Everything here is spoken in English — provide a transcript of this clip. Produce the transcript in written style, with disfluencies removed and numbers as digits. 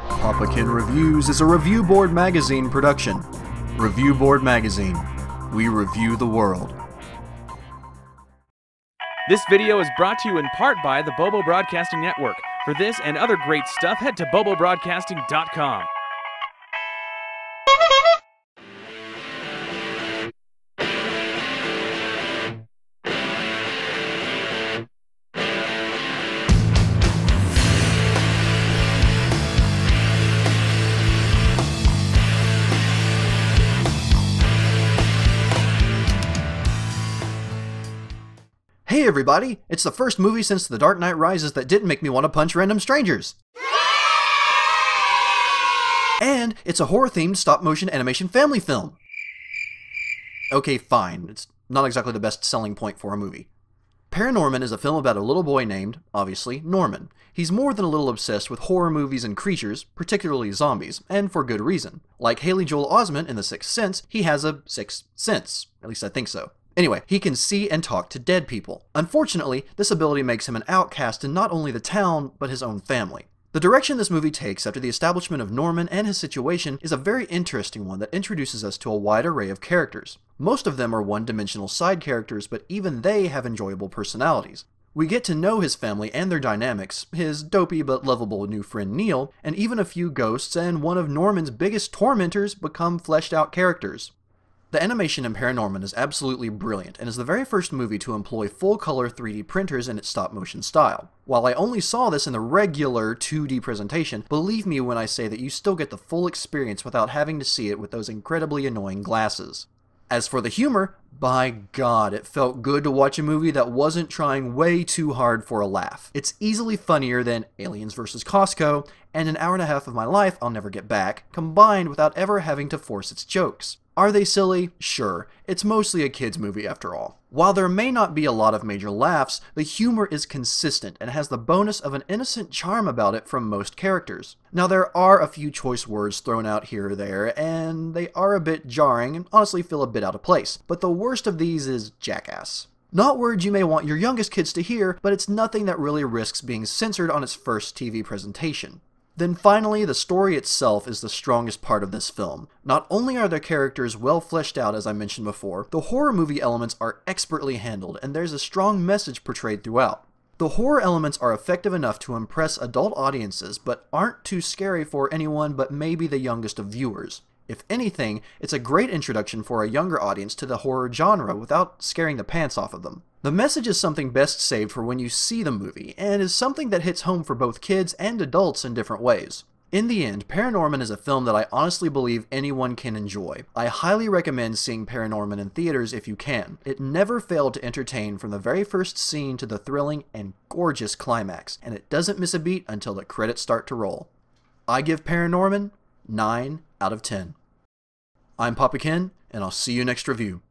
PapaKenn Reviews is a Reviewboard magazine production. Reviewboard magazine. We review the world. This video is brought to you in part by the Bobo Broadcasting Network. For this and other great stuff, head to bobobroadcasting.com. Hey everybody, it's the first movie since The Dark Knight Rises that didn't make me want to punch random strangers. And it's a horror-themed stop-motion animation family film. Okay, fine, it's not exactly the best selling point for a movie. ParaNorman is a film about a little boy named, obviously, Norman. He's more than a little obsessed with horror movies and creatures, particularly zombies, and for good reason. Like Haley Joel Osment in The Sixth Sense, he has a sixth sense. At least I think so. Anyway, he can see and talk to dead people. Unfortunately, this ability makes him an outcast in not only the town, but his own family. The direction this movie takes after the establishment of Norman and his situation is a very interesting one that introduces us to a wide array of characters. Most of them are one-dimensional side characters, but even they have enjoyable personalities. We get to know his family and their dynamics, his dopey but lovable new friend Neil, and even a few ghosts and one of Norman's biggest tormentors become fleshed out characters. The animation in ParaNorman is absolutely brilliant, and is the very first movie to employ full-color 3D printers in its stop-motion style. While I only saw this in the regular 2D presentation, believe me when I say that you still get the full experience without having to see it with those incredibly annoying glasses. As for the humor, by God, it felt good to watch a movie that wasn't trying way too hard for a laugh. It's easily funnier than Aliens vs. Costco, and an hour and a half of my life I'll never get back, combined without ever having to force its jokes. Are they silly? Sure. It's mostly a kids' movie after all. While there may not be a lot of major laughs, the humor is consistent and has the bonus of an innocent charm about it from most characters. Now there are a few choice words thrown out here or there, and they are a bit jarring and honestly feel a bit out of place, but the worst of these is jackass. Not words you may want your youngest kids to hear, but it's nothing that really risks being censored on its first TV presentation. Then finally, the story itself is the strongest part of this film. Not only are the characters well fleshed out as I mentioned before, the horror movie elements are expertly handled, and there's a strong message portrayed throughout. The horror elements are effective enough to impress adult audiences, but aren't too scary for anyone but maybe the youngest of viewers. If anything, it's a great introduction for a younger audience to the horror genre without scaring the pants off of them. The message is something best saved for when you see the movie, and is something that hits home for both kids and adults in different ways. In the end, ParaNorman is a film that I honestly believe anyone can enjoy. I highly recommend seeing ParaNorman in theaters if you can. It never failed to entertain from the very first scene to the thrilling and gorgeous climax, and it doesn't miss a beat until the credits start to roll. I give ParaNorman 9 out of 10. I'm PapaKenn, and I'll see you next review.